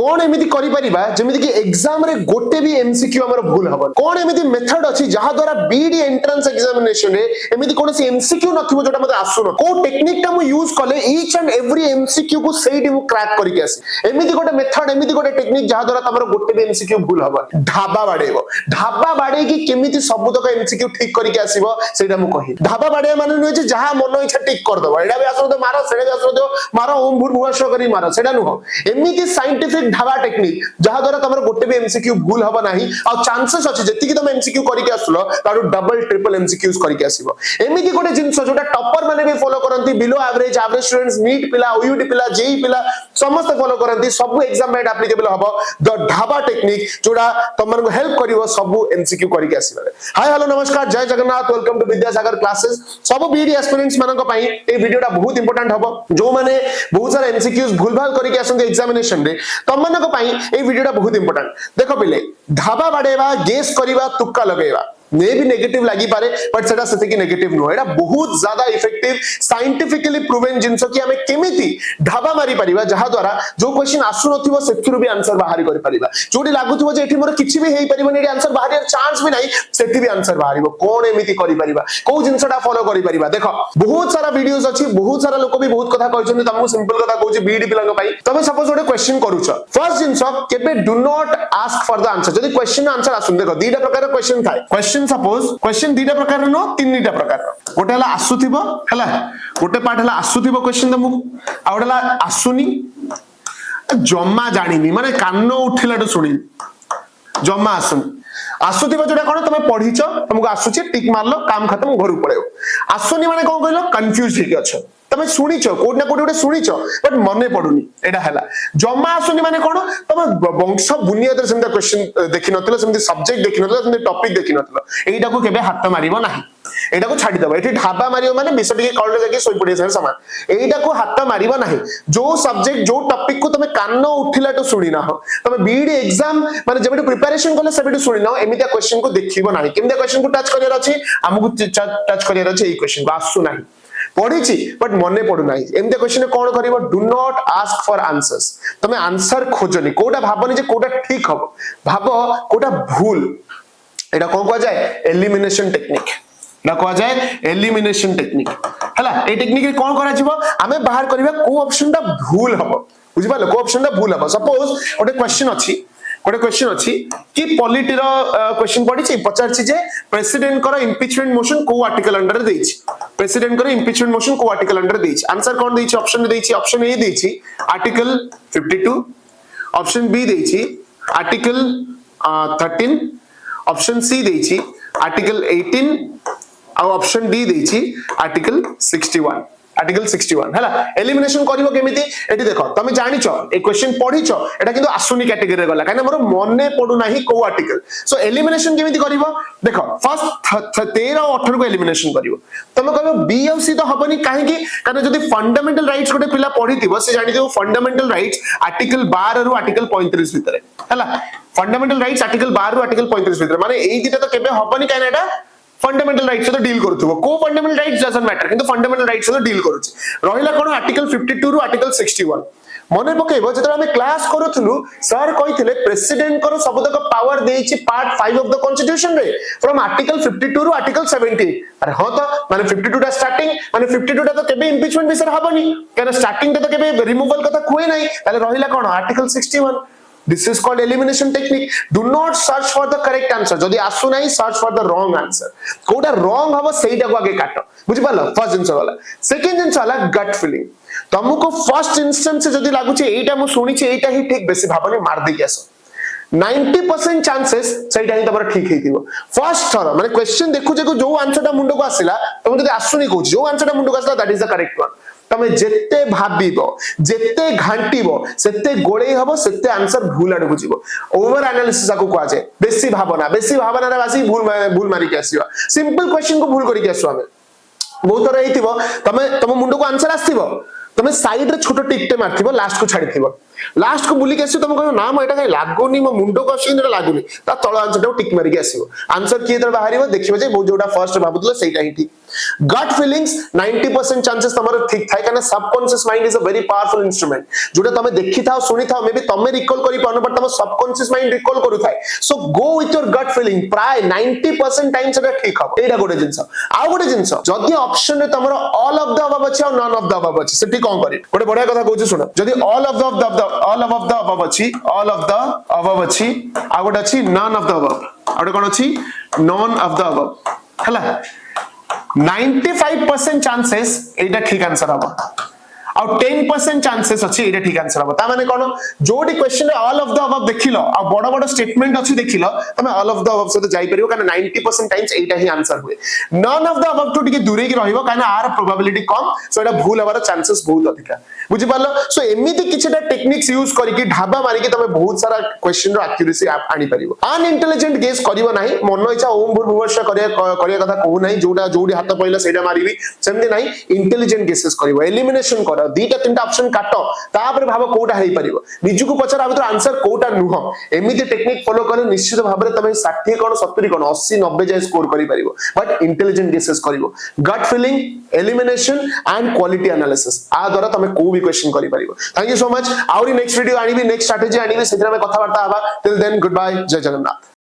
कौन एमिति करि परिबा जेमिति कि एग्जाम रे गोटे भी एमसीक्यू हमर भूल हबन कौन एमिति मेथड अछि जहा द्वारा बीडी एंट्रेंस एग्जामिनेशन रे एमिति कोनसी एमसीक्यू नथिबो जोटा मते आसुनो को टेक्निक ता मु यूज कले ईच एंड एवरी एमसीक्यू को सेही मु क्रैक करिके आसी एमिति गोटे मेथड एमिति गोटे टेक्निक जहा द्वारा तमरो गोटे भी एमसीक्यू भूल हबन ढाबा बाडे की केमिति सब तक एमसीक्यू ठीक करिके आसीबो सेटा मु कहि ढाबा बाडे माने नुहे जे जहा मन इच्छा ठीक कर दबो एडा भी आसो तो मारो सेडा भी आसो तो मारो ओम भूर भुवस्व करी मारो सेडा नुहो एमिति साइंटिफिक ढाबा टेक्निक जहा द्वारा तमरो गोटे भी एमसीक्यू भूल हबो नाही आ चांसेस अछि जति कि तुम एमसीक्यू करिके आसलो तारो डबल ट्रिपल एमसीक्यूज करिके आसीबो एमिति गोटे जिंस जोटा टॉपर माने भी फॉलो करंती बिलो एवरेज स्टूडेंट्स नीट पिला ओयूटी पिला जेई पिला समस्त फॉलो करंती सब एग्जाम में एप्लीकेबल हबो द ढाबा टेक्निक जोटा तमन को हेल्प करिवो सब एमसीक्यू करिके आसीबे हाय हेलो नमस्कार जय Jagannath welcome to Vidyasagar classes सब बीडी एस्पिरेंट्स मानन को पई ए वीडियोटा बहुत इंपोर्टेंट हबो जो माने बहुत सारा एमसीक्यूज भूलभाल करिके आसंते एग्जामिनेशन रे तमन को पई ए वीडियोटा बहुत इंपोर्टेंट देखो पिले ढाबा बाडेवा गेस करिवा तुक्का लगेवा मे भी नेगेटिव लगी पारे बट सेटा सते की नेगेटिव नो एटा बहुत ज्यादा इफेक्टिव साइंटिफिकली प्रूवन जिंस कि हमें केमिति ढाबा मारी परिबा जहा द्वारा जो क्वेश्चन आसु नथिबो सेथिरु भी आंसर बाहरी करि परिबा जोडी लागुथिबो जे एठी मोर किछि भी हेई परिबो नेडी आंसर बाहरी चांस भी नाही सेठी भी आंसर बाहरीबो कोन एमिति करि परिबा को जिंसटा फॉलो करि परिबा देखो बहुत सारा वीडियोस अछि बहुत सारा लोक भी बहुत कथा कहउछन तमु सिंपल कथा कहउछि बीडी पिलांग पई तमे सपोज ओडे क्वेश्चन करूछ फर्स्ट जिंस केबे do not ask for the answer जदी क्वेश्चन आंसर आसुन देखो दीटा प्रकार क्वेश्चन थाए क्वेश्चन सपोज क्वेश्चन दीटा प्रकार नो तीनटा प्रकार गोटे हला आसुथिबो हला गोटे पार्ट हला आसुथिबो क्वेश्चन तमु आ गोटे हला आसुनी जम्मा जानिनी माने कान उठिलाटो सुनी जम्मा आसुनी आसुथिबो जोटा कोन तमे पढिचो तुमको आसुची टिक मारलो काम खत्म घर पळेओ आसुनी माने कोन कहलो कंफ्यूज हेके अछ तमे सुनिचो कोड ना कोड गोटे सुनिचो बट मने पडुनी एडा हला जम्मा आसुनी माने कोन तमे वंश बुनियाद रे सेमता क्वेश्चन देखि नतलो सेमती सब्जेक्ट देखि नतलो सेमती टॉपिक देखि नतलो एटा को केबे हाथ मारिबो नाही एटा को छाडी दबो एठी ढाबा मारियो माने विषय के कॉलेज जाके सोई पडिया सर समान एटा को हाथ मारिबो नाही जो सब्जेक्ट जो टॉपिक को तमे कान उठिलाटो सुनी ना हो तमे बीडी एग्जाम माने जेबेटो प्रिपरेशन करले सेबेटो सुनी ना एमिता क्वेश्चन को देखिबो नाही केमिता क्वेश्चन को टच करियर अछि हमकु टच करियर अछि ए क्वेश्चन को आसु नाही पढिछि बट मने पडु नाही एमिता क्वेश्चन कोन करिवो do not ask for answers तमे आंसर खोजनी कोटा भाबनी जे कोटा ठीक हबो भाबो कोटा भूल एटा कोन को जाय एलिमिनेशन टेक्निक ना को जाय एलिमिनेशन टेक्निक हला ए टेक्निक रे कोन करा जिवो हमें बाहर करबा को ऑप्शनटा भूल हबो बुझि पालो को ऑप्शनटा भूल हबो सपोज ओटे क्वेश्चन अछि कि पॉलिटी रो क्वेश्चन पढिछि पचारछि जे प्रेसिडेंट करो इंपीचमेंट मोशन को आर्टिकल अंडर देछि प्रेसिडेंट करो इंपीचमेंट मोशन को आर्टिकल अंडर देछि आंसर कोन देछि ऑप्शन देछि ऑप्शन ए देछि आर्टिकल 52 ऑप्शन बी देछि आर्टिकल 13 ऑप्शन सी देछि आर्टिकल 18 और ऑप्शन डी देछि आर्टिकल 61 हला एलिमिनेशन करिवो केमिति एठी देखो तमे जानिचो ए क्वेश्चन पढिचो एटा किंतु आसुनी कैटेगरी रे गला काने मोर मने पडु नाही को आर्टिकल सो एलिमिनेशन केमिति करिवो देखो फर्स्ट 13 और 18 को एलिमिनेशन करिवो तमे कहबो बी और सी तो हबनी काहे कि काने जदी फंडामेंटल राइट्स गोटे पिला पढिथिबो से जानिथिबो फंडामेंटल राइट्स आर्टिकल 12 रु आर्टिकल 35 भितरे हला फंडामेंटल राइट्स आर्टिकल 12 रु आर्टिकल 35 भितरे माने एई दिटा तो केबे हबनी काने एटा फंडामेंटल राइट्स तो डील करथुबो को फंडामेंटल राइट्स डजंट मैटर किंतु फंडामेंटल राइट्स तो डील करूची रहिला कोन आर्टिकल 52 रु आर्टिकल 61 मने पकेबो जतरा हम क्लास करूथुलु सर कहिथिले प्रेसिडेंट करो सबतक पावर देइची पार्ट 5 ऑफ द कॉन्स्टिट्यूशन रे फ्रॉम आर्टिकल 52 रु आर्टिकल 70 अरे हो तो माने 52 टा स्टार्टिंग माने 52 टा तो केबे इंपीचमेंट विषय हबनी केना स्टार्टिंग टा तो केबे रिमूवल कथा कोइ नाही ताले रहिला कोन article 61 This is called elimination technique. Do not search for the correct answer. जदि आसु नाही search for the wrong answer. Kota wrong हबो सेइटा को आगे काटो. बुझि पालो फर्स्ट जिंस वाला. सेकंड जिंस वाला gut feeling. तुमको फर्स्ट इंस्टेंस से जदि लागु छे एटा मु सुनि छे एटा ही ठीक बेसी भाबने मार दे गयस 90% चांसेस सेइटा ही तमरा ठीक हेतिबो फर्स्ट थर माने क्वेश्चन देखु जे जो आंसर टा मुंडो को आसिला तुम जदि आसुनी कहू जो आंसर टा मुंडो को आसिला that is the correct one तमे जेते भाबिबो जेते घांटीबो सेते गोळेई हबो सेते आंसर भूल आडे बुझिबो ओवर एनालिसिस आको को आजे बेसी भावना रे बासी भूल मारी के आसीबा सिंपल क्वेश्चन को भूल करी के आसो हमें बहुत तरह हेतिबो तमे तम मुंडो को आंसर आसीबो तुम साइड रे छोट टिक टे मारथिबो लास्ट को छाड़ी थिबो लास्ट को बुली के आसी तुम कहो ना म एटा कहीं लागोनी मो मुंडो को आसी एटा लागोनी ता तळ आंसर टा टिक मारी के आसीबो आंसर की तर बाहरिबो देखिबो जे जोटा फर्स्ट भाबुतलो सेटा ही ठीक गट फीलिंग्स 90% चांसेस तमरो ठीक थाय काना subconscious mind is a very powerful instrument जोटा तमे देखि थाओ सुनी थाओ मे बी तमे रिकॉल करि पानो बट तम सबकॉन्शियस माइंड रिकॉल करू थाय so go with your gut feeling प्राय 90% टाइम सेटा ठीक हबो एटा गोटे जिंस आ गोटे जिंस जदी ऑप्शन रे तमरो ऑल ऑफ द अबव अछि और नन ऑफ द अबव अछि सेठी कोन करि गोटे बढ़िया कथा कहू सुनो जदी ऑल ऑफ द अबव अछि ऑल ऑफ द अबव अछि आ गोटे अछि नन ऑफ द अबव आउटे कोन अछि नन ऑफ द अबव हला 95% चांसेस एटा ठीक आंसर हबो और 10% चांसेस अछि एटा ठीक आंसर हबो ता माने कोन जोडी क्वेश्चन रे ऑल ऑफ द अबव देखिलो आ बड़ बड़ स्टेटमेंट अछि देखिलो तमे ऑल ऑफ द अबव से तो जाई परियो काना 90% टाइम्स एटा ही आंसर हुए नन ऑफ द अबव तो टिके दूरे की रहिबो काना आर प्रोबेबिलिटी कम सो एटा भूल हबार चांसेस बहुत अधिका बुझि पालो सो एमिति किछटा टेक्निक्स यूज करिकि ढाबा मारि कि तमे बहुत सारा क्वेश्चन रो एक्यूरेसी आनी परिबो अनइंटेलिजेंट गेस करिवो नाही मन इच्छा ओम भूर्भुवस्व करिया कथा कहू नाही जोडा जोडी हाथ पइला सेटा मारिबी सेमति नाही इंटेलिजेंट गेसेस करिवो एलिमिनेशन कर दीटा तीनटा ऑप्शन काटो तापर भाबो कोटा हेई परिबो निजु को पचर आबो आंसर कोटा नुह एमिति टेक्निक फॉलो करे निश्चित भाबरे तमे 60 कोन 70 कोन 80 90 जाय स्कोर करि परिबो बट इंटेलिजेंट गेसेस करिवो gut feeling elimination and quality analysis आ द्वारा तमे को भी क्वेश्चन करि परिबो थैंक यू सो मच आउरी नेक्स्ट वीडियो आनी भी नेक्स्ट स्ट्रेटजी आनी भी सेजरा में कथा वार्ता आबा टिल देन गुड बाय जय जगन्नाथ।